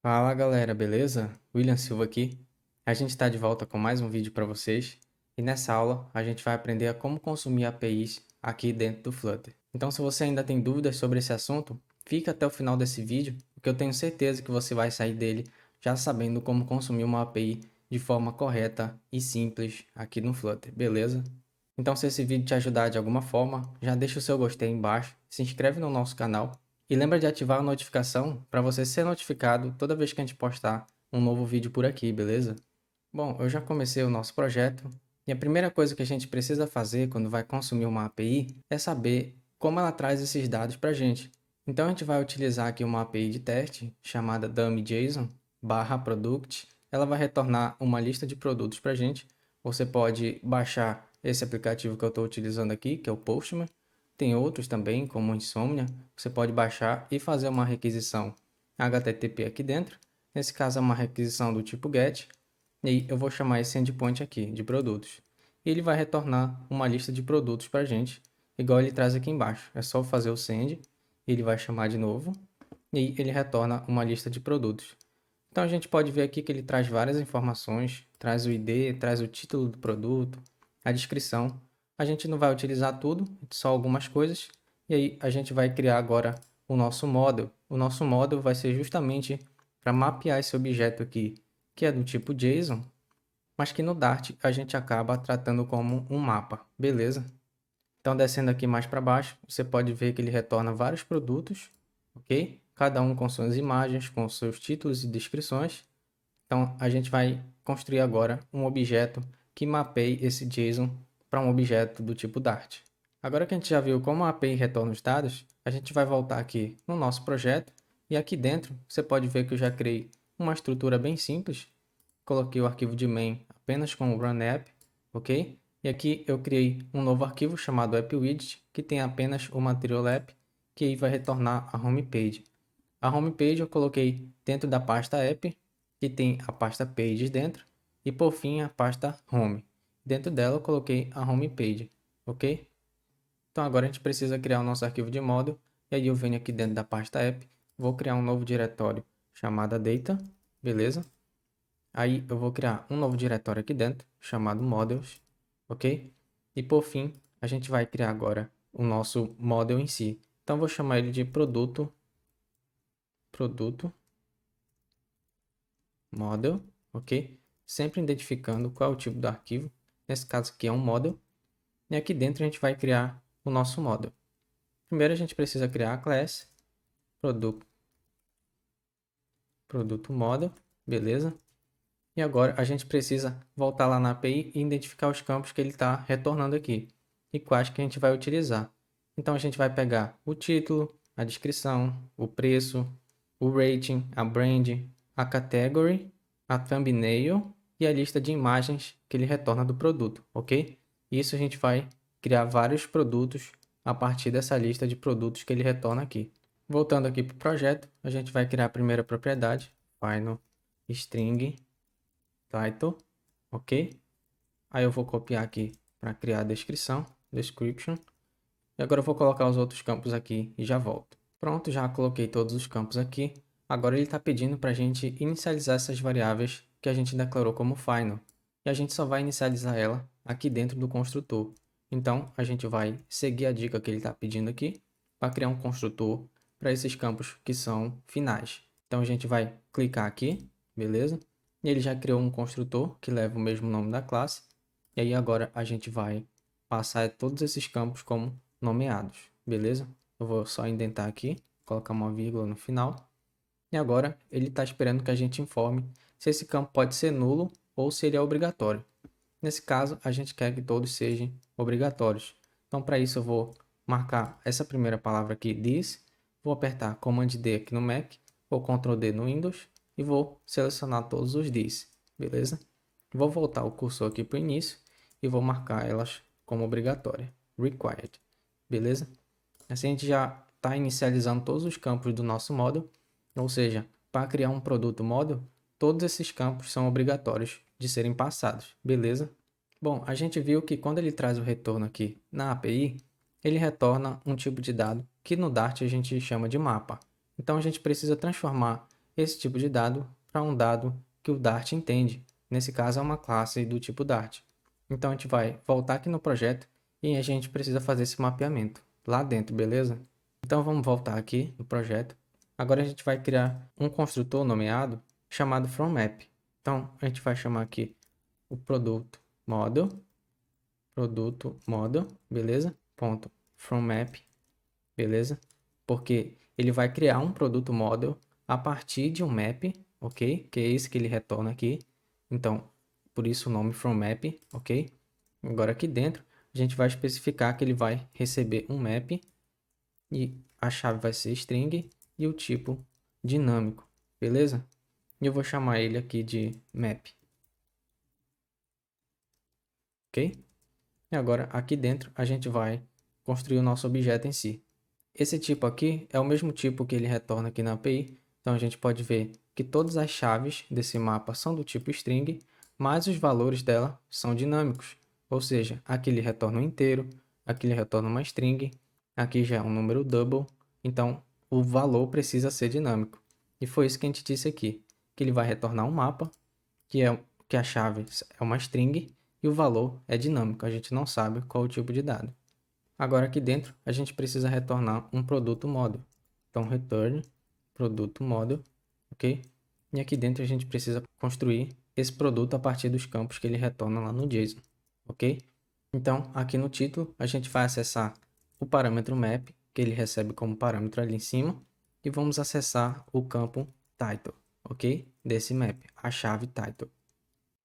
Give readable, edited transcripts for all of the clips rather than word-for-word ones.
Fala galera, beleza? William Silva aqui. A gente está de volta com mais um vídeo para vocês e nessa aula a gente vai aprender a como consumir APIs aqui dentro do Flutter. Então, se você ainda tem dúvidas sobre esse assunto, fica até o final desse vídeo, porque eu tenho certeza que você vai sair dele já sabendo como consumir uma API de forma correta e simples aqui no Flutter, beleza? Então, se esse vídeo te ajudar de alguma forma, já deixa o seu gostei aí embaixo, se inscreve no nosso canal e lembra de ativar a notificação para você ser notificado toda vez que a gente postar um novo vídeo por aqui, beleza? Bom, eu já comecei o nosso projeto e a primeira coisa que a gente precisa fazer quando vai consumir uma API é saber como ela traz esses dados para a gente. Então a gente vai utilizar aqui uma API de teste chamada dummy.json/product. Ela vai retornar uma lista de produtos para a gente. Você pode baixar esse aplicativo que eu estou utilizando aqui, que é o Postman. Tem outros também, como o Insomnia. Você pode baixar e fazer uma requisição HTTP aqui dentro. Nesse caso é uma requisição do tipo GET. E eu vou chamar esse endpoint aqui de produtos. E ele vai retornar uma lista de produtos para a gente, igual ele traz aqui embaixo. É só fazer o send, ele vai chamar de novo e ele retorna uma lista de produtos. Então a gente pode ver aqui que ele traz várias informações, traz o ID, traz o título do produto, a descrição. A gente não vai utilizar tudo, só algumas coisas. E aí a gente vai criar agora o nosso model. O nosso model vai ser justamente para mapear esse objeto aqui, que é do tipo JSON, mas que no Dart a gente acaba tratando como um mapa, beleza? Então, descendo aqui mais para baixo, você pode ver que ele retorna vários produtos, ok? Cada um com suas imagens, com seus títulos e descrições. Então, a gente vai construir agora um objeto que mapeie esse JSON para um objeto do tipo Dart. Agora que a gente já viu como a API retorna os dados, a gente vai voltar aqui no nosso projeto e aqui dentro você pode ver que eu já criei uma estrutura bem simples. Coloquei o arquivo de main apenas com o runApp, ok? E aqui eu criei um novo arquivo chamado AppWidget, que tem apenas o Material App, que aí vai retornar a homepage. A homepage eu coloquei dentro da pasta app, que tem a pasta pages dentro, e por fim a pasta home. Dentro dela eu coloquei a homepage, ok? Então agora a gente precisa criar o nosso arquivo de módulo, e aí eu venho aqui dentro da pasta app, vou criar um novo diretório chamado data, beleza? Aí eu vou criar um novo diretório aqui dentro, chamado models, ok? E por fim, a gente vai criar agora o nosso model em si. Então vou chamar ele de produto model, ok? Sempre identificando qual é o tipo do arquivo. Nesse caso aqui é um model. E aqui dentro a gente vai criar o nosso model. Primeiro a gente precisa criar a classe produto model, beleza? E agora a gente precisa voltar lá na API e identificar os campos que ele está retornando aqui e quais que a gente vai utilizar. Então a gente vai pegar o título, a descrição, o preço, o rating, a brand, a category, a thumbnail e a lista de imagens que ele retorna do produto, ok? Isso a gente vai criar vários produtos a partir dessa lista de produtos que ele retorna aqui. Voltando aqui para o projeto, a gente vai criar a primeira propriedade, final string title, ok? Aí eu vou copiar aqui para criar a descrição, description. E agora eu vou colocar os outros campos aqui e já volto. Pronto, já coloquei todos os campos aqui. Agora ele está pedindo para a gente inicializar essas variáveis que a gente declarou como final. E a gente só vai inicializar ela aqui dentro do construtor. Então, a gente vai seguir a dica que ele está pedindo aqui para criar um construtor para esses campos que são finais. Então, a gente vai clicar aqui, beleza? E ele já criou um construtor que leva o mesmo nome da classe. E aí agora a gente vai passar todos esses campos como nomeados, beleza? Eu vou só indentar aqui, colocar uma vírgula no final. E agora ele está esperando que a gente informe se esse campo pode ser nulo ou se ele é obrigatório. Nesse caso, a gente quer que todos sejam obrigatórios. Então, para isso, eu vou marcar essa primeira palavra aqui, this. Vou apertar Command D aqui no Mac, ou Ctrl D no Windows, e vou selecionar todos os this, beleza? Vou voltar o cursor aqui para o início e vou marcar elas como obrigatória, required, beleza? Assim a gente já está inicializando todos os campos do nosso model, ou seja, para criar um produto model, todos esses campos são obrigatórios de serem passados, beleza? Bom, a gente viu que quando ele traz o retorno aqui na API, ele retorna um tipo de dado que no Dart a gente chama de mapa. Então a gente precisa transformar esse tipo de dado para um dado que o Dart entende. Nesse caso é uma classe do tipo Dart. Então a gente vai voltar aqui no projeto e a gente precisa fazer esse mapeamento lá dentro, beleza? Então vamos voltar aqui no projeto. Agora a gente vai criar um construtor nomeado chamado FromMap. Então a gente vai chamar aqui o produto model, beleza? Ponto FromMap, beleza? Porque ele vai criar um produto model a partir de um map, ok? Que é esse que ele retorna aqui. Então, por isso o nome FromMap, ok? Agora aqui dentro, a gente vai especificar que ele vai receber um map e a chave vai ser string e o tipo dinâmico, beleza? E eu vou chamar ele aqui de map, ok? E agora aqui dentro a gente vai construir o nosso objeto em si. Esse tipo aqui é o mesmo tipo que ele retorna aqui na API, então a gente pode ver que todas as chaves desse mapa são do tipo string, mas os valores dela são dinâmicos, ou seja, aqui ele retorna um inteiro, aqui ele retorna uma string, aqui já é um número double, então o valor precisa ser dinâmico. E foi isso que a gente disse aqui, que ele vai retornar um mapa, que a chave é uma string e o valor é dinâmico, a gente não sabe qual o tipo de dado. Agora aqui dentro a gente precisa retornar um produto model. Então return produto model, ok? E aqui dentro a gente precisa construir esse produto a partir dos campos que ele retorna lá no JSON, ok? Então aqui no título a gente vai acessar o parâmetro map, que ele recebe como parâmetro ali em cima, e vamos acessar o campo title, ok? Desse map, a chave title.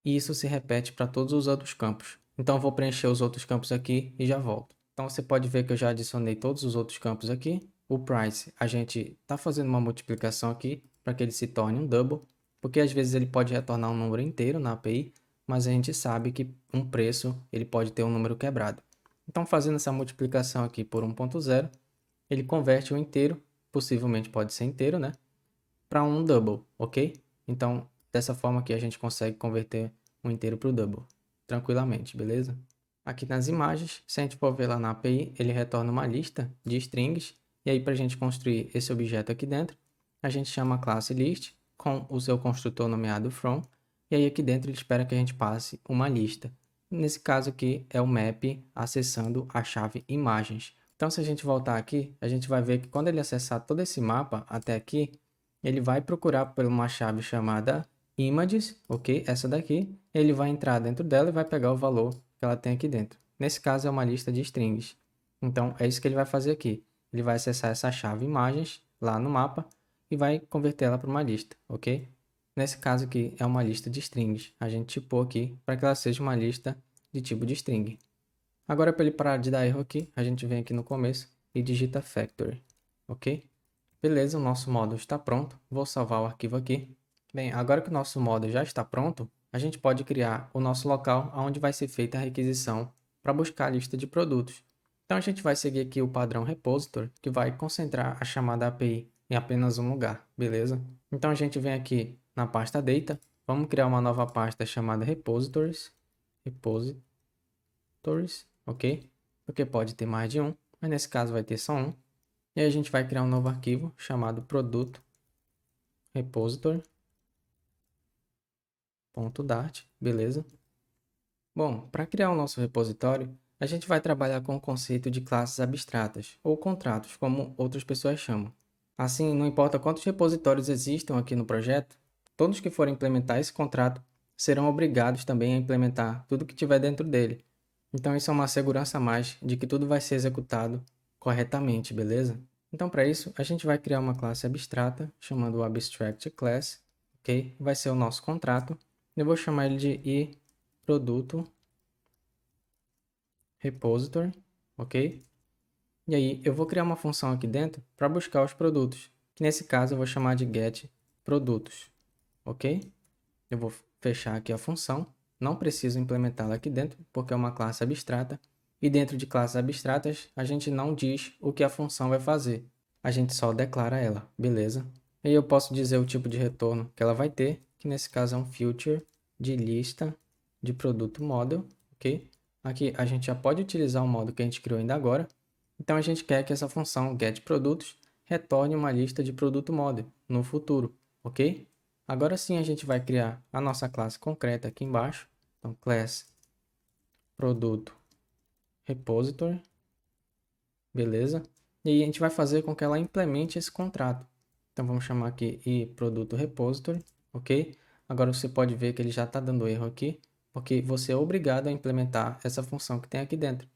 E isso se repete para todos os outros campos. Então eu vou preencher os outros campos aqui e já volto. Então você pode ver que eu já adicionei todos os outros campos aqui. O price, a gente está fazendo uma multiplicação aqui para que ele se torne um double, porque às vezes ele pode retornar um número inteiro na API, mas a gente sabe que um preço ele pode ter um número quebrado. Então fazendo essa multiplicação aqui por 1.0, ele converte o inteiro, possivelmente pode ser inteiro, né? Para um double, ok? Então dessa forma aqui a gente consegue converter um inteiro para o double, tranquilamente, beleza? Aqui nas imagens, se a gente for ver lá na API, ele retorna uma lista de strings, e aí para a gente construir esse objeto aqui dentro, a gente chama a classe list com o seu construtor nomeado from, e aí aqui dentro ele espera que a gente passe uma lista. Nesse caso aqui é o map acessando a chave imagens. Então se a gente voltar aqui, a gente vai ver que quando ele acessar todo esse mapa até aqui, ele vai procurar por uma chave chamada images, ok? Essa daqui, ele vai entrar dentro dela e vai pegar o valor que ela tem aqui dentro. Nesse caso é uma lista de strings. Então é isso que ele vai fazer aqui. Ele vai acessar essa chave imagens lá no mapa e vai convertê-la para uma lista, ok? Nesse caso aqui é uma lista de strings. A gente tipou aqui para que ela seja uma lista de tipo de string. Agora para ele parar de dar erro aqui, a gente vem aqui no começo e digita factory, ok? Beleza, o nosso módulo está pronto. Vou salvar o arquivo aqui. Bem, agora que o nosso módulo já está pronto, a gente pode criar o nosso local onde vai ser feita a requisição para buscar a lista de produtos. Então a gente vai seguir aqui o padrão repository, que vai concentrar a chamada API em apenas um lugar, beleza? Então a gente vem aqui na pasta data, vamos criar uma nova pasta chamada repositories, ok? Porque pode ter mais de um, mas nesse caso vai ter só um. E aí a gente vai criar um novo arquivo chamado produto repository.dart, beleza? Bom, para criar o nosso repositório, a gente vai trabalhar com o conceito de classes abstratas, ou contratos, como outras pessoas chamam. Assim, não importa quantos repositórios existam aqui no projeto, todos que forem implementar esse contrato serão obrigados também a implementar tudo que tiver dentro dele. Então isso é uma segurança a mais de que tudo vai ser executado corretamente, beleza? Então para isso, a gente vai criar uma classe abstrata, chamando o abstract class, ok? Vai ser o nosso contrato. Eu vou chamar ele de iProduto repository, ok? E aí eu vou criar uma função aqui dentro para buscar os produtos, que nesse caso eu vou chamar de getProdutos, ok? Eu vou fechar aqui a função, não preciso implementá-la aqui dentro, porque é uma classe abstrata, e dentro de classes abstratas a gente não diz o que a função vai fazer, a gente só declara ela, beleza? E eu posso dizer o tipo de retorno que ela vai ter, que nesse caso é um filter de lista de produto model, ok? Aqui a gente já pode utilizar o modo que a gente criou ainda agora, então a gente quer que essa função getProdutos retorne uma lista de produto model no futuro, ok? Agora sim a gente vai criar a nossa classe concreta aqui embaixo. Então, class produto repository, beleza? E aí a gente vai fazer com que ela implemente esse contrato. Então vamos chamar aqui e produto repository, ok? Agora você pode ver que ele já está dando erro aqui, porque você é obrigado a implementar essa função que tem aqui dentro.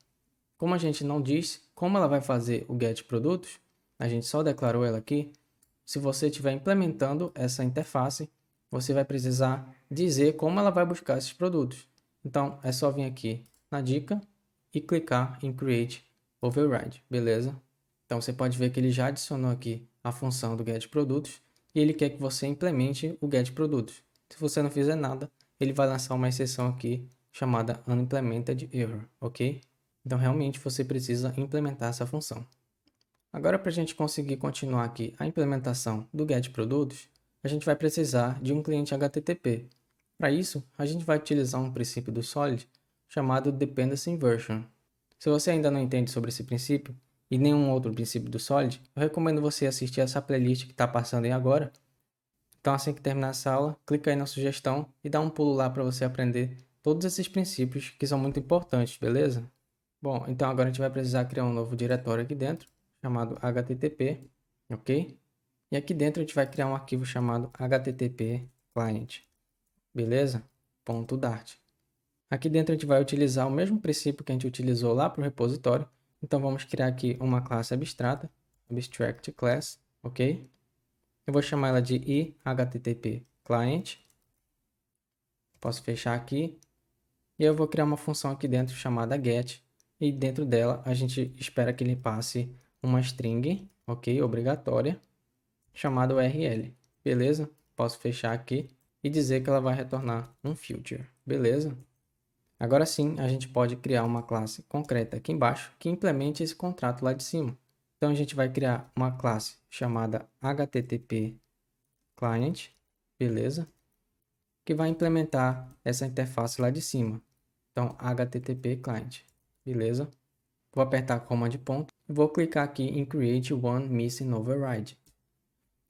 Como a gente não disse como ela vai fazer o get produtos, a gente só declarou ela aqui. Se você estiver implementando essa interface, você vai precisar dizer como ela vai buscar esses produtos. Então, é só vir aqui na dica e clicar em Create Override, beleza? Então, você pode ver que ele já adicionou aqui a função do get produtos e ele quer que você implemente o get produtos. Se você não fizer nada, ele vai lançar uma exceção aqui chamada Unimplemented Error, ok? Então, realmente, você precisa implementar essa função. Agora, para a gente conseguir continuar aqui a implementação do Get Produtos, a gente vai precisar de um cliente HTTP. Para isso, a gente vai utilizar um princípio do Solid chamado Dependency Inversion. Se você ainda não entende sobre esse princípio e nenhum outro princípio do Solid, eu recomendo você assistir essa playlist que está passando aí agora. Então, assim que terminar essa aula, clica aí na sugestão e dá um pulo lá para você aprender todos esses princípios que são muito importantes, beleza? Bom, então agora a gente vai precisar criar um novo diretório aqui dentro, chamado http, ok? E aqui dentro a gente vai criar um arquivo chamado http client, beleza? .dart. Aqui dentro a gente vai utilizar o mesmo princípio que a gente utilizou lá para o repositório. Então vamos criar aqui uma classe abstrata, abstract class, ok? Eu vou chamar ela de ihttp client. Posso fechar aqui. E eu vou criar uma função aqui dentro chamada get. E dentro dela a gente espera que ele passe uma string, ok? Obrigatória, chamada URL. Beleza? Posso fechar aqui e dizer que ela vai retornar um future. Beleza? Agora sim, a gente pode criar uma classe concreta aqui embaixo que implemente esse contrato lá de cima. Então a gente vai criar uma classe chamada http client, beleza? Que vai implementar essa interface lá de cima. Então, http client, beleza? Vou apertar Command ponto e vou clicar aqui em Create One Missing Override.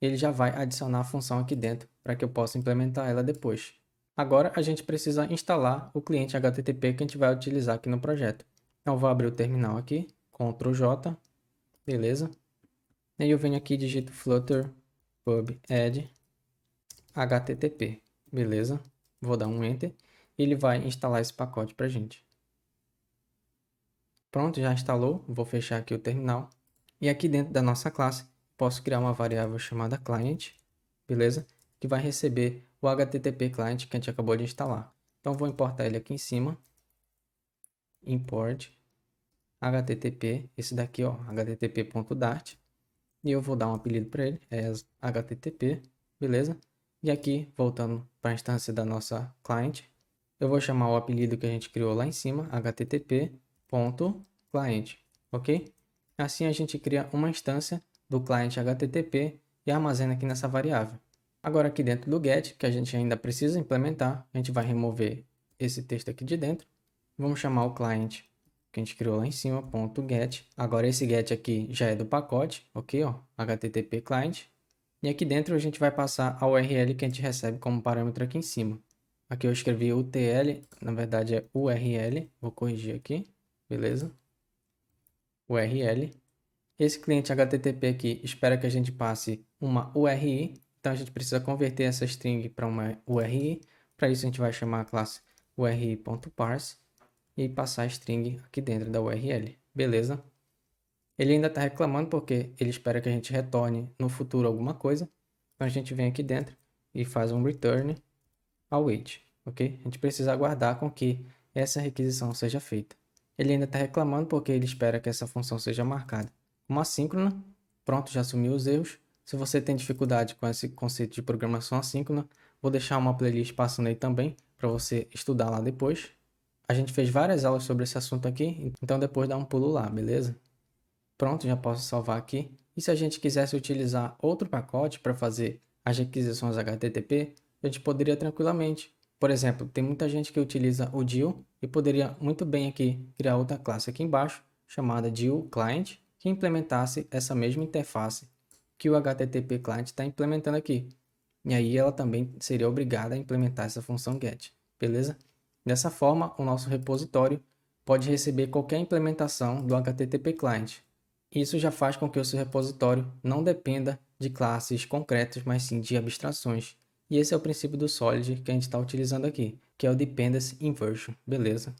Ele já vai adicionar a função aqui dentro para que eu possa implementar ela depois. Agora a gente precisa instalar o cliente HTTP que a gente vai utilizar aqui no projeto. Então, vou abrir o terminal aqui, Ctrl J, beleza? E aí eu venho aqui e digito flutter pub add http, beleza? Vou dar um Enter e ele vai instalar esse pacote para a gente. Pronto, já instalou. Vou fechar aqui o terminal. E aqui dentro da nossa classe, posso criar uma variável chamada client, beleza? Que vai receber o HTTP client que a gente acabou de instalar. Então, vou importar ele aqui em cima. Import HTTP, esse daqui, ó, http.dart. E eu vou dar um apelido para ele, HTTP, beleza? E aqui, voltando para a instância da nossa client, eu vou chamar o apelido que a gente criou lá em cima, http.client, ok? Assim a gente cria uma instância do cliente HTTP e armazena aqui nessa variável. Agora aqui dentro do get, que a gente ainda precisa implementar, a gente vai remover esse texto aqui de dentro. Vamos chamar o cliente que a gente criou lá em cima, .get. Agora esse get aqui já é do pacote, ok? Ó, http client. E aqui dentro a gente vai passar a URL que a gente recebe como parâmetro aqui em cima. Aqui eu escrevi UTL, na verdade é URL, vou corrigir aqui, beleza? URL. Esse cliente HTTP aqui espera que a gente passe uma URI, então a gente precisa converter essa string para uma URI. Para isso a gente vai chamar a classe URI.parse e passar a string aqui dentro da URL, beleza? Ele ainda está reclamando porque ele espera que a gente retorne no futuro alguma coisa. Então a gente vem aqui dentro e faz um return await, ok? A gente precisa aguardar com que essa requisição seja feita. Ele ainda está reclamando porque ele espera que essa função seja marcada como assíncrona. Pronto, já assumiu os erros. Se você tem dificuldade com esse conceito de programação assíncrona, vou deixar uma playlist passando aí também para você estudar lá depois. A gente fez várias aulas sobre esse assunto aqui, então depois dá um pulo lá, beleza? Pronto, já posso salvar aqui. E se a gente quisesse utilizar outro pacote para fazer as requisições HTTP, a gente poderia tranquilamente. Por exemplo, tem muita gente que utiliza o DIL e poderia muito bem aqui criar outra classe aqui embaixo, chamada DIL Client, que implementasse essa mesma interface que o HTTP Client está implementando aqui. E aí ela também seria obrigada a implementar essa função get, beleza? Dessa forma, o nosso repositório pode receber qualquer implementação do HTTP Client. Isso já faz com que o seu repositório não dependa de classes concretas, mas sim de abstrações. E esse é o princípio do Solid que a gente está utilizando aqui, que é o Dependency Inversion, beleza?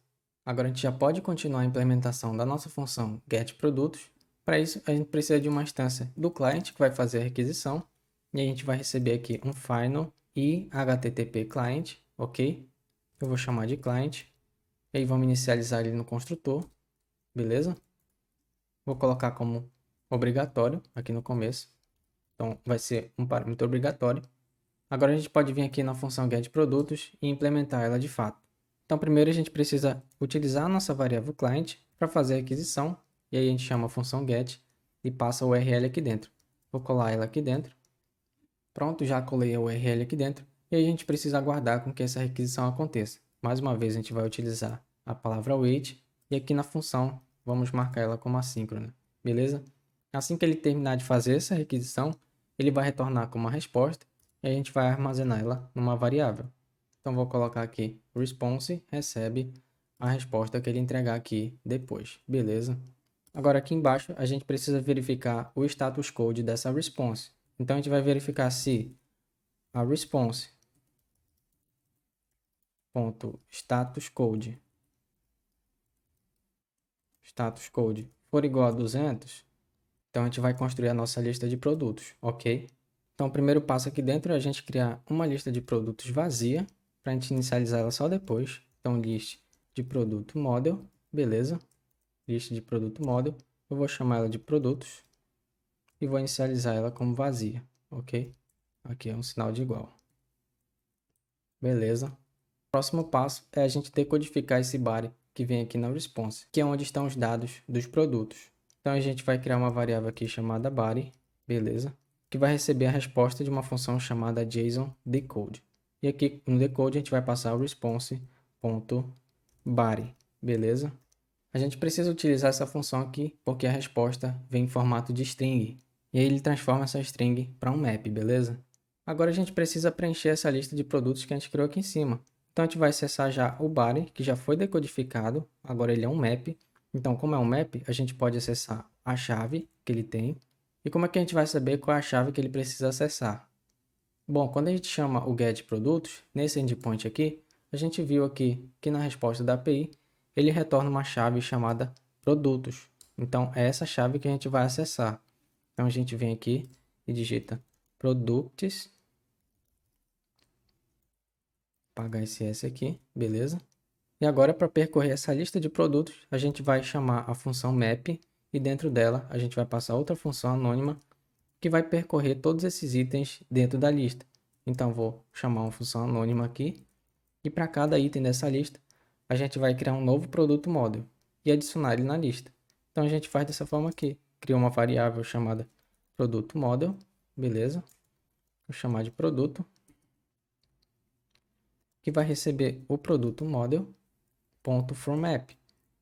Agora a gente já pode continuar a implementação da nossa função getProdutos. Para isso, a gente precisa de uma instância do client que vai fazer a requisição. E a gente vai receber aqui um final e HTTP client, ok? Eu vou chamar de client. E aí vamos inicializar ele no construtor, beleza? Vou colocar como obrigatório aqui no começo. Então vai ser um parâmetro obrigatório. Agora a gente pode vir aqui na função getProdutos e implementar ela de fato. Então primeiro a gente precisa utilizar a nossa variável client para fazer a aquisição. E aí a gente chama a função get e passa o URL aqui dentro. Vou colar ela aqui dentro. Pronto, já colei a URL aqui dentro. E aí a gente precisa aguardar com que essa requisição aconteça. Mais uma vez a gente vai utilizar a palavra wait. E aqui na função vamos marcar ela como assíncrona. Beleza? Assim que ele terminar de fazer essa requisição, ele vai retornar com uma resposta. E a gente vai armazenar ela numa variável. Então vou colocar aqui response recebe a resposta que ele entregar aqui depois. Beleza? Agora aqui embaixo a gente precisa verificar o status code dessa response. Então a gente vai verificar se a response.statusCode for igual a 200, então a gente vai construir a nossa lista de produtos, ok? Então o primeiro passo aqui dentro é a gente criar uma lista de produtos vazia, para a gente inicializar ela só depois. Então list de produto model, beleza? Lista de produto model, eu vou chamar ela de produtos e vou inicializar ela como vazia, ok? Aqui é um sinal de igual. Beleza. Próximo passo é a gente decodificar esse body que vem aqui na response, que é onde estão os dados dos produtos. Então a gente vai criar uma variável aqui chamada body, beleza? Que vai receber a resposta de uma função chamada JSON decode. E aqui no decode a gente vai passar o response.body, beleza? A gente precisa utilizar essa função aqui porque a resposta vem em formato de string. E aí ele transforma essa string para um map, beleza? Agora a gente precisa preencher essa lista de produtos que a gente criou aqui em cima. Então a gente vai acessar já o body, que já foi decodificado, agora ele é um map. Então como é um map, a gente pode acessar a chave que ele tem. E como é que a gente vai saber qual é a chave que ele precisa acessar? Bom, quando a gente chama o getProdutos, nesse endpoint aqui, a gente viu aqui que na resposta da API, ele retorna uma chave chamada produtos. Então é essa chave que a gente vai acessar. Então a gente vem aqui e digita products, apagar esse S aqui, beleza? E agora para percorrer essa lista de produtos, a gente vai chamar a função map e dentro dela a gente vai passar outra função anônima que vai percorrer todos esses itens dentro da lista. Então vou chamar uma função anônima aqui e para cada item dessa lista a gente vai criar um novo produto model e adicionar ele na lista. Então a gente faz dessa forma aqui, cria uma variável chamada produto model, beleza? Vou chamar de produto, que vai receber o produto model.fromMap.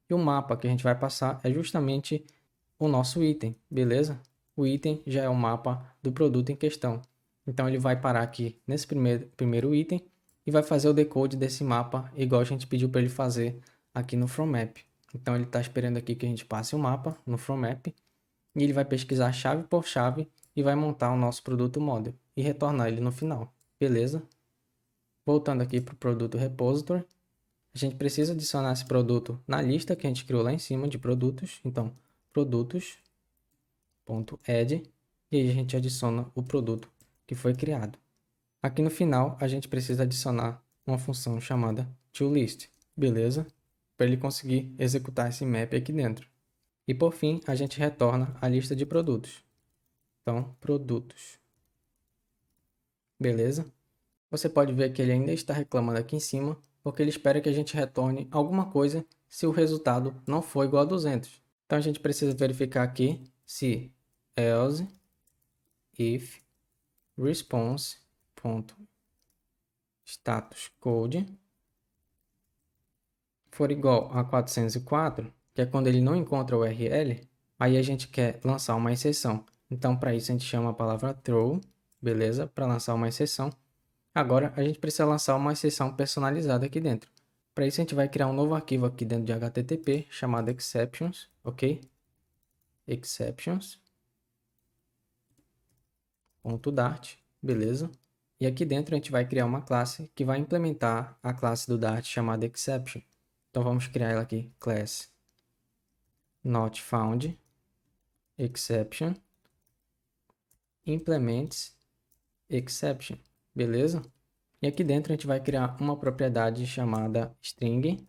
E o mapa que a gente vai passar é justamente o nosso item, beleza? O item já é o mapa do produto em questão. Então ele vai parar aqui nesse primeiro item e vai fazer o decode desse mapa igual a gente pediu para ele fazer aqui no FromMap. Então ele está esperando aqui que a gente passe o mapa no FromMap e ele vai pesquisar chave por chave e vai montar o nosso produto model e retornar ele no final, beleza? Voltando aqui para o produto repository, a gente precisa adicionar esse produto na lista que a gente criou lá em cima de produtos. Então, produtos.add e aí a gente adiciona o produto que foi criado. Aqui no final, a gente precisa adicionar uma função chamada toList, beleza? Para ele conseguir executar esse map aqui dentro. E por fim, a gente retorna a lista de produtos. Então, produtos. Beleza? Você pode ver que ele ainda está reclamando aqui em cima, porque ele espera que a gente retorne alguma coisa se o resultado não for igual a 200. Então a gente precisa verificar aqui se else if response.statusCode for igual a 404, que é quando ele não encontra o URL, aí a gente quer lançar uma exceção. Então para isso a gente chama a palavra throw beleza? Para lançar uma exceção. Agora, a gente precisa lançar uma exceção personalizada aqui dentro. Para isso, a gente vai criar um novo arquivo aqui dentro de HTTP chamado exceptions, ok? Exceptions.dart, beleza? E aqui dentro a gente vai criar uma classe que vai implementar a classe do Dart chamada exception. Então vamos criar ela aqui, class not found exception implements exception, beleza? E aqui dentro a gente vai criar uma propriedade chamada string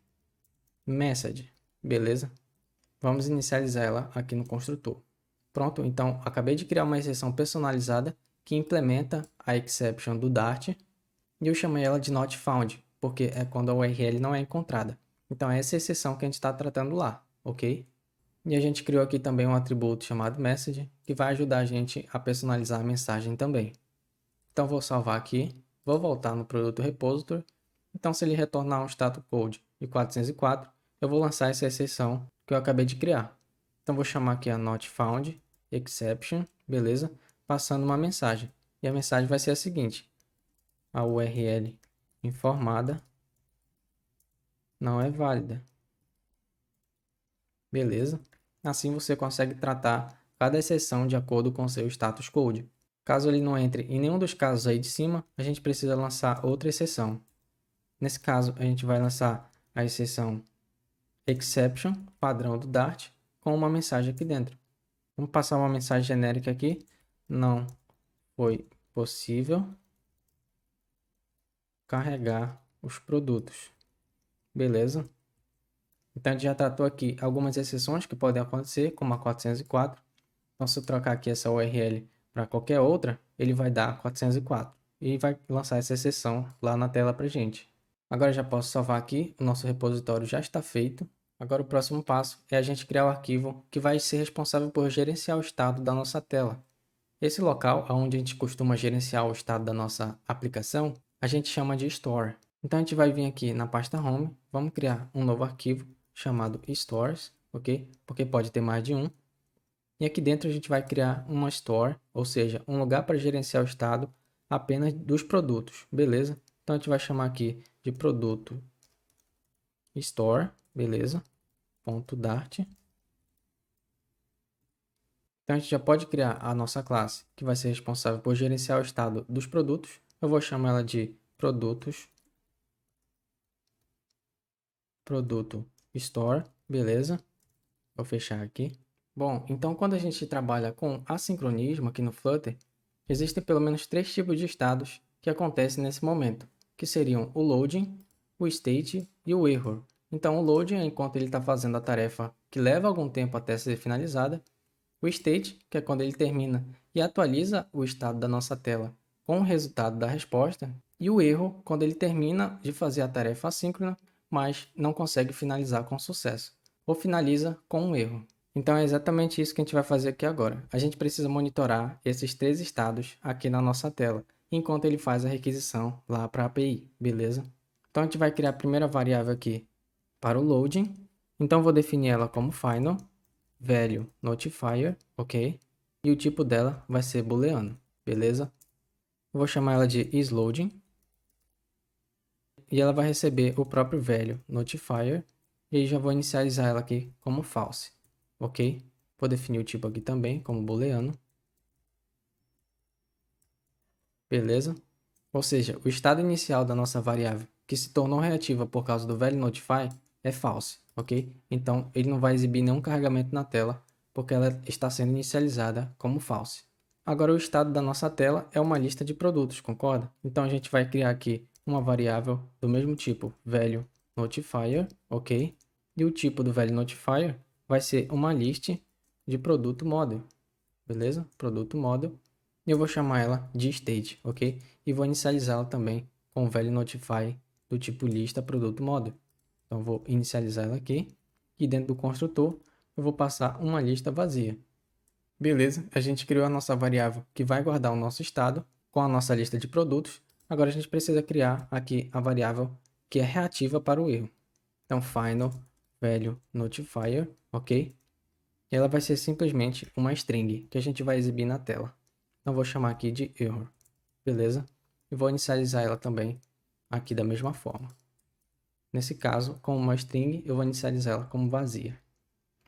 message, beleza? Vamos inicializar ela aqui no construtor. Pronto, então acabei de criar uma exceção personalizada que implementa a exception do Dart e eu chamei ela de not found, porque é quando a URL não é encontrada. Então é essa exceção que a gente está tratando lá, ok? E a gente criou aqui também um atributo chamado message, que vai ajudar a gente a personalizar a mensagem também. Então vou salvar aqui, vou voltar no produto repository. Então se ele retornar um status code de 404, eu vou lançar essa exceção que eu acabei de criar. Então vou chamar aqui a not found exception, beleza? Passando uma mensagem. E a mensagem vai ser a seguinte: a URL informada não é válida. Beleza? Assim você consegue tratar cada exceção de acordo com seu status code. Caso ele não entre em nenhum dos casos aí de cima, a gente precisa lançar outra exceção. Nesse caso, a gente vai lançar a exceção exception, padrão do Dart, com uma mensagem aqui dentro. Vamos passar uma mensagem genérica aqui. Não foi possível carregar os produtos. Beleza? Então, a gente já tratou aqui algumas exceções que podem acontecer, como a 404. Então, se eu trocar aqui essa URL para qualquer outra, ele vai dar 404 e vai lançar essa exceção lá na tela para gente. Agora já posso salvar aqui, o nosso repositório já está feito. Agora o próximo passo é a gente criar o arquivo que vai ser responsável por gerenciar o estado da nossa tela. Esse local, onde a gente costuma gerenciar o estado da nossa aplicação, a gente chama de Store. Então a gente vai vir aqui na pasta Home, vamos criar um novo arquivo chamado Stores, ok? Porque pode ter mais de um. E aqui dentro a gente vai criar uma Store, ou seja, um lugar para gerenciar o estado apenas dos produtos, beleza? Então a gente vai chamar aqui de produto Store, beleza? Ponto Dart. Então a gente já pode criar a nossa classe, que vai ser responsável por gerenciar o estado dos produtos. Eu vou chamar ela de produtos, produto Store, beleza? Vou fechar aqui. Bom, então quando a gente trabalha com assincronismo aqui no Flutter, existem pelo menos 3 tipos de estados que acontecem nesse momento, que seriam o loading, o state e o error. Então o loading é enquanto ele está fazendo a tarefa que leva algum tempo até ser finalizada, o state, que é quando ele termina e atualiza o estado da nossa tela com o resultado da resposta, e o erro, quando ele termina de fazer a tarefa assíncrona, mas não consegue finalizar com sucesso, ou finaliza com um erro. Então é exatamente isso que a gente vai fazer aqui agora. A gente precisa monitorar esses 3 estados aqui na nossa tela, enquanto ele faz a requisição lá para a API, beleza? Então a gente vai criar a primeira variável aqui para o loading. Então vou definir ela como final, value notifier, ok? E o tipo dela vai ser booleano, beleza? Vou chamar ela de isLoading. E ela vai receber o próprio value notifier. E aí já vou inicializar ela aqui como false, ok? Vou definir o tipo aqui também como booleano. Beleza? Ou seja, o estado inicial da nossa variável, que se tornou reativa por causa do value notify, é false, ok? Então, ele não vai exibir nenhum carregamento na tela, porque ela está sendo inicializada como false. Agora, o estado da nossa tela é uma lista de produtos, concorda? Então, a gente vai criar aqui uma variável do mesmo tipo, value notifier, ok? E o tipo do value notifier vai ser uma list de produto model, beleza? Produto model. E eu vou chamar ela de state, ok? E vou inicializá-la também com o value notify do tipo lista produto model. Então, eu vou inicializar ela aqui. E dentro do construtor, eu vou passar uma lista vazia. Beleza, a gente criou a nossa variável que vai guardar o nosso estado com a nossa lista de produtos. Agora a gente precisa criar aqui a variável que é reativa para o erro. Então, final value notifier, ok? Ela vai ser simplesmente uma string que a gente vai exibir na tela. Então, vou chamar aqui de error. beleza? E vou inicializar ela também aqui da mesma forma. Nesse caso, como uma string, eu vou inicializar ela como vazia.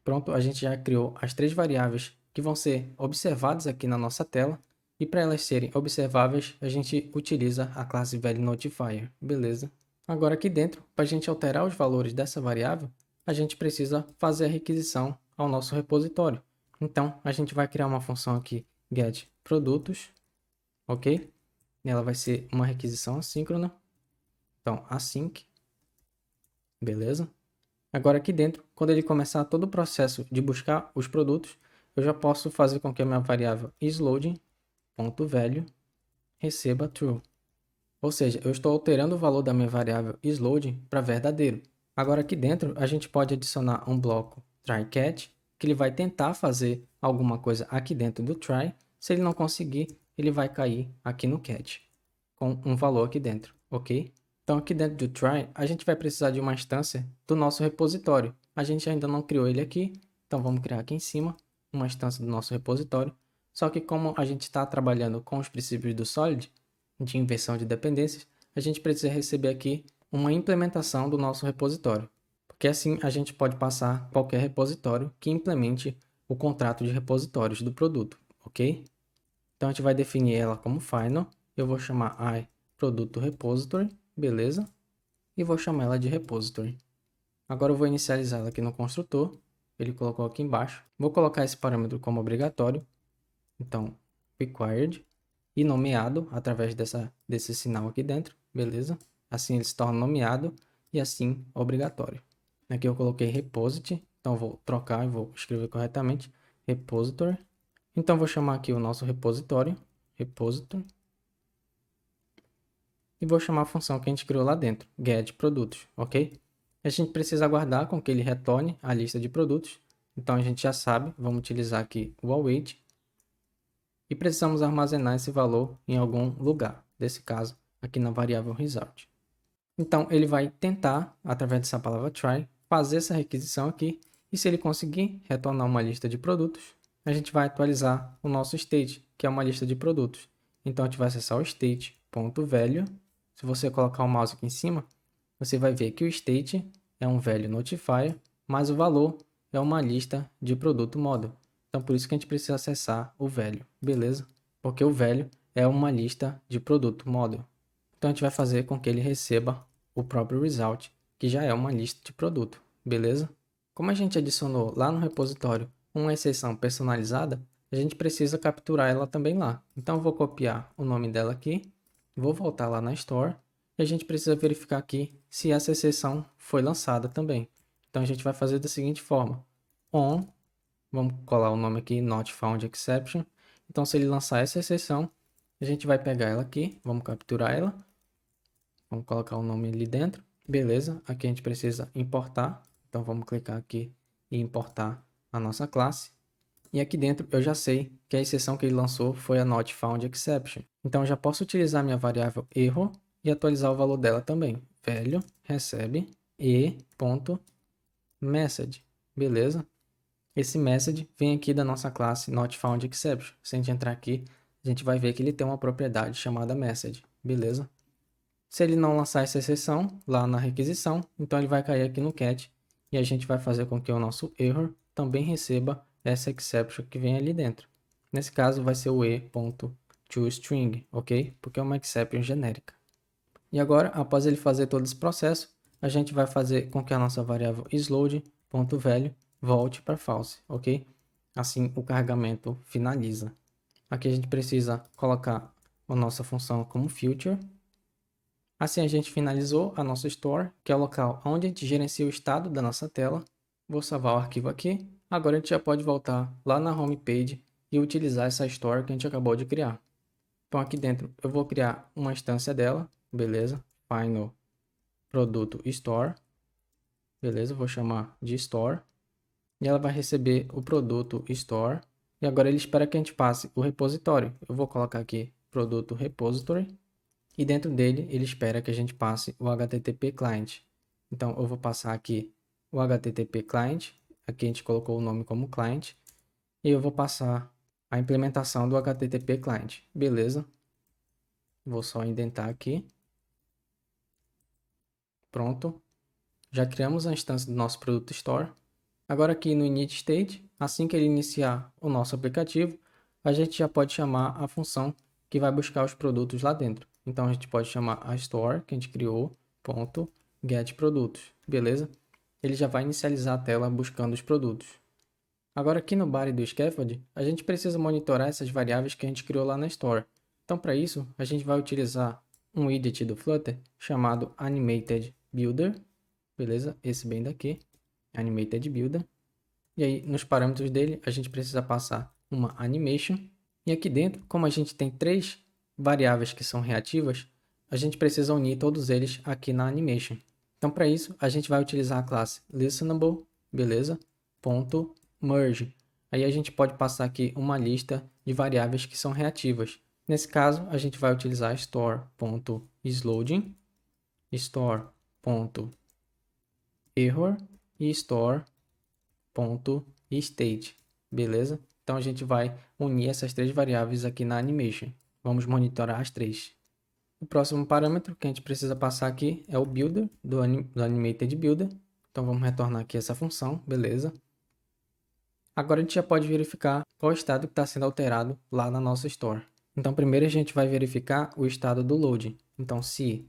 Pronto, a gente já criou as 3 variáveis que vão ser observadas aqui na nossa tela. E para elas serem observáveis, a gente utiliza a classe ValueNotifier, beleza? Agora aqui dentro, para a gente alterar os valores dessa variável, a gente precisa fazer a requisição ao nosso repositório. Então, a gente vai criar uma função aqui, getProdutos, ok? E ela vai ser uma requisição assíncrona. Então, async, beleza? Agora aqui dentro, quando ele começar todo o processo de buscar os produtos, eu já posso fazer com que a minha variável isLoading.value receba true. Ou seja, eu estou alterando o valor da minha variável isLoading para verdadeiro. Agora aqui dentro, a gente pode adicionar um bloco tryCatch, que ele vai tentar fazer alguma coisa aqui dentro do try. Se ele não conseguir, ele vai cair aqui no catch, com um valor aqui dentro, ok? Então aqui dentro do try, a gente vai precisar de uma instância do nosso repositório. A gente ainda não criou ele aqui, então vamos criar aqui em cima uma instância do nosso repositório. Só que como a gente está trabalhando com os princípios do Solid, de inversão de dependências, a gente precisa receber aqui uma implementação do nosso repositório. Porque assim a gente pode passar qualquer repositório que implemente o contrato de repositórios do produto, ok? Então a gente vai definir ela como final. Eu vou chamar iProdutoRepository, beleza? E vou chamar ela de repository. Agora eu vou inicializar ela aqui no construtor. Ele colocou aqui embaixo. Vou colocar esse parâmetro como obrigatório. Então, required e nomeado através desse sinal aqui dentro, beleza? Assim ele se torna nomeado e assim obrigatório. Aqui eu coloquei repository, então vou trocar e vou escrever corretamente repository. Então vou chamar aqui o nosso repositório, repository, e vou chamar a função que a gente criou lá dentro, getProdutos, ok? A gente precisa aguardar com que ele retorne a lista de produtos. Então a gente já sabe, vamos utilizar aqui o await e precisamos armazenar esse valor em algum lugar, nesse caso aqui na variável result. Então ele vai tentar, através dessa palavra try, fazer essa requisição aqui e se ele conseguir retornar uma lista de produtos, a gente vai atualizar o nosso state, que é uma lista de produtos. Então a gente vai acessar o state.value. Se você colocar o mouse aqui em cima, você vai ver que o state é um value notifier, mas o valor é uma lista de produto model. Então por isso que a gente precisa acessar o value, beleza? Porque o value é uma lista de produto model. Então a gente vai fazer com que ele receba o próprio result, que já é uma lista de produto, beleza? Como a gente adicionou lá no repositório uma exceção personalizada, a gente precisa capturar ela também lá. Então eu vou copiar o nome dela aqui, vou voltar lá na Store e a gente precisa verificar aqui se essa exceção foi lançada também. Então a gente vai fazer da seguinte forma: on, vamos colar o nome aqui, not found exception. Então se ele lançar essa exceção, a gente vai pegar ela aqui, vamos capturar ela, vamos colocar o nome ali dentro, beleza? Aqui a gente precisa importar, então vamos clicar aqui e importar a nossa classe. E aqui dentro eu já sei que a exceção que ele lançou foi a not found exception. Então eu já posso utilizar minha variável erro e atualizar o valor dela também. Value recebe e.message, beleza? Esse message vem aqui da nossa classe not found exception. Se a gente entrar aqui, a gente vai ver que ele tem uma propriedade chamada message, beleza? Se ele não lançar essa exceção lá na requisição, então ele vai cair aqui no catch e a gente vai fazer com que o nosso error também receba essa exception que vem ali dentro. Nesse caso vai ser o e.toString, ok? Porque é uma exception genérica. E agora, após ele fazer todo esse processo, a gente vai fazer com que a nossa variável isLoad.value volte para false, ok? Assim o carregamento finaliza. Aqui a gente precisa colocar a nossa função como future. Assim a gente finalizou a nossa store, que é o local onde a gente gerencia o estado da nossa tela. Vou salvar o arquivo aqui. Agora a gente já pode voltar lá na home page e utilizar essa store que a gente acabou de criar. Então aqui dentro eu vou criar uma instância dela, beleza? Final produto store, beleza? Vou chamar de store. E ela vai receber o produto store. E agora ele espera que a gente passe o repositório. Eu vou colocar aqui produto repository. E dentro dele, ele espera que a gente passe o HTTP client. Então, eu vou passar aqui o HTTP client. Aqui a gente colocou o nome como client. E eu vou passar a implementação do HTTP client. Beleza? Vou só indentar aqui. Pronto. Já criamos a instância do nosso produto store. Agora aqui no init state, assim que ele iniciar o nosso aplicativo, a gente já pode chamar a função que vai buscar os produtos lá dentro. Então a gente pode chamar a store que a gente criou, ponto, get produtos, beleza? Ele já vai inicializar a tela buscando os produtos. Agora aqui no body do scaffold, a gente precisa monitorar essas variáveis que a gente criou lá na store. Então para isso, a gente vai utilizar um widget do Flutter chamado Animated Builder, beleza? Esse bem daqui, Animated Builder. E aí, nos parâmetros dele, a gente precisa passar uma animation. E aqui dentro, como a gente tem 3 variáveis que são reativas, a gente precisa unir todos eles aqui na animation. Então, para isso, a gente vai utilizar a classe listenable, beleza? Ponto merge. Aí a gente pode passar aqui uma lista de variáveis que são reativas. Nesse caso, a gente vai utilizar store.isLoading, store.error e store.state, beleza? Então a gente vai unir essas 3 variáveis aqui na animation. Vamos monitorar as 3. O próximo parâmetro que a gente precisa passar aqui é o builder do animated builder. Então vamos retornar aqui essa função, beleza? Agora a gente já pode verificar qual o estado que está sendo alterado lá na nossa store. Então primeiro a gente vai verificar o estado do loading. Então se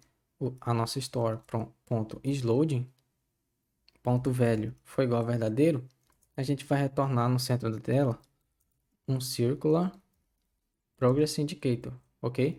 a nossa store.isLoading ponto velho for igual a verdadeiro, a gente vai retornar no centro da tela um circular progress indicator, ok?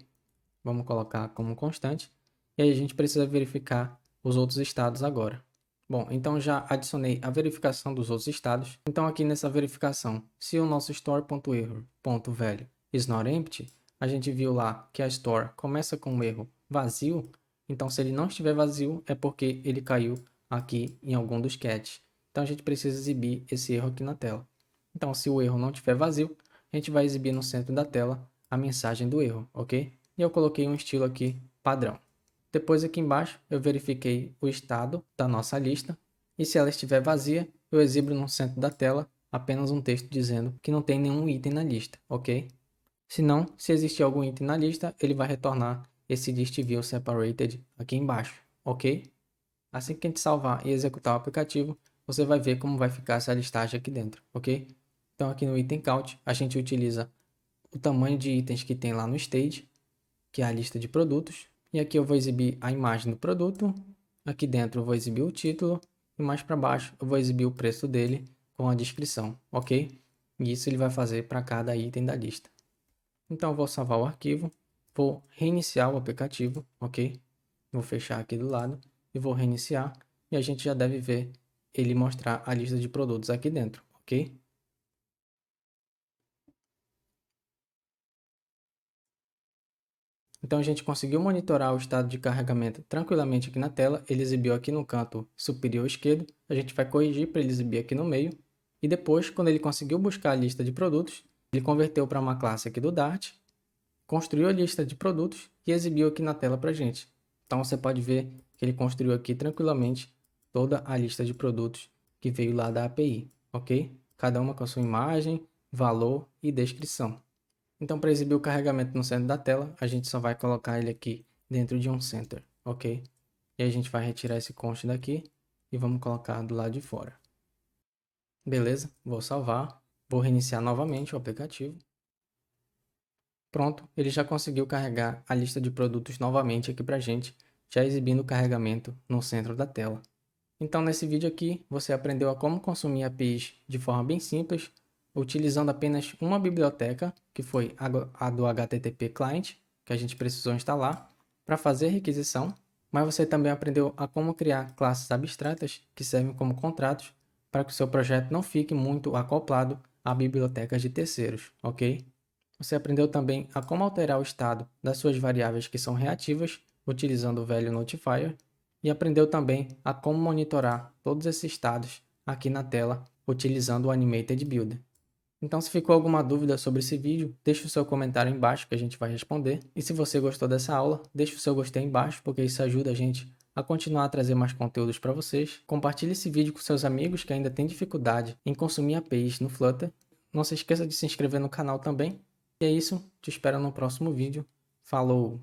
Vamos colocar como constante. E aí a gente precisa verificar os outros estados agora. Bom, então já adicionei a verificação dos outros estados. Então aqui nessa verificação, se o nosso store.error.value is not empty, a gente viu lá que a store começa com um erro vazio. Então se ele não estiver vazio, é porque ele caiu aqui em algum dos catches. Então a gente precisa exibir esse erro aqui na tela. Então se o erro não estiver vazio, a gente vai exibir no centro da tela a mensagem do erro, ok? E eu coloquei um estilo aqui padrão. Depois aqui embaixo eu verifiquei o estado da nossa lista e se ela estiver vazia, eu exibo no centro da tela apenas um texto dizendo que não tem nenhum item na lista, ok? Se não, se existir algum item na lista, ele vai retornar esse list view separated aqui embaixo, ok? Assim que a gente salvar e executar o aplicativo, você vai ver como vai ficar essa listagem aqui dentro, ok? Então aqui no item count, a gente utiliza o tamanho de itens que tem lá no stage, que é a lista de produtos. E aqui eu vou exibir a imagem do produto. Aqui dentro eu vou exibir o título. E mais para baixo eu vou exibir o preço dele com a descrição, ok? E isso ele vai fazer para cada item da lista. Então eu vou salvar o arquivo. Vou reiniciar o aplicativo, ok? Vou fechar aqui do lado e vou reiniciar. E a gente já deve ver ele mostrar a lista de produtos aqui dentro, ok? Então a gente conseguiu monitorar o estado de carregamento tranquilamente aqui na tela. Ele exibiu aqui no canto superior esquerdo. A gente vai corrigir para ele exibir aqui no meio. E depois, quando ele conseguiu buscar a lista de produtos, ele converteu para uma classe aqui do Dart, construiu a lista de produtos e exibiu aqui na tela para a gente. Então você pode ver que ele construiu aqui tranquilamente toda a lista de produtos que veio lá da API, ok? Cada uma com a sua imagem, valor e descrição. Então, para exibir o carregamento no centro da tela, a gente só vai colocar ele aqui dentro de um center, ok? E a gente vai retirar esse const daqui e vamos colocar do lado de fora. Beleza, vou salvar, vou reiniciar novamente o aplicativo. Pronto, ele já conseguiu carregar a lista de produtos novamente aqui para a gente, já exibindo o carregamento no centro da tela. Então, nesse vídeo aqui, você aprendeu a como consumir APIs de forma bem simples, utilizando apenas uma biblioteca, que foi a do HTTP Client, que a gente precisou instalar, para fazer requisição, mas você também aprendeu a como criar classes abstratas, que servem como contratos, para que o seu projeto não fique muito acoplado a bibliotecas de terceiros, ok? Você aprendeu também a como alterar o estado das suas variáveis que são reativas, utilizando o value notifier, e aprendeu também a como monitorar todos esses estados aqui na tela, utilizando o Animated Builder. Então, se ficou alguma dúvida sobre esse vídeo, deixe o seu comentário aí embaixo que a gente vai responder. E se você gostou dessa aula, deixe o seu gostei aí embaixo, porque isso ajuda a gente a continuar a trazer mais conteúdos para vocês. Compartilhe esse vídeo com seus amigos que ainda têm dificuldade em consumir APIs no Flutter. Não se esqueça de se inscrever no canal também. E é isso, te espero no próximo vídeo. Falou!